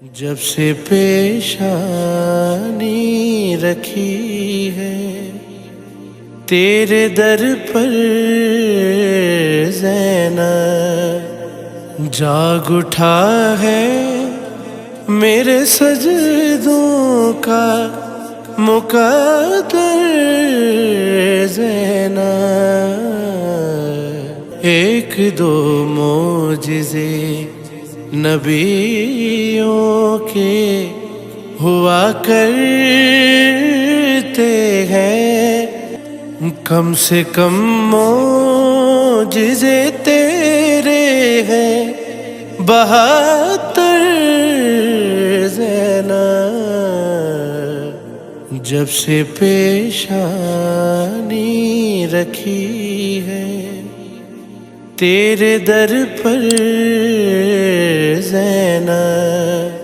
جب سے پیشانی رکھی ہے تیرے در پر زینب، جاگ اٹھا ہے میرے سجدوں کا مقدر زینب۔ ایک دو معجزے نبیوں کے ہوا کرتے ہیں، کم سے کم معجزے تیرے ہیں 72 زینب۔ جب سے پیشانی رکھی ہے تیرے در پر زینب،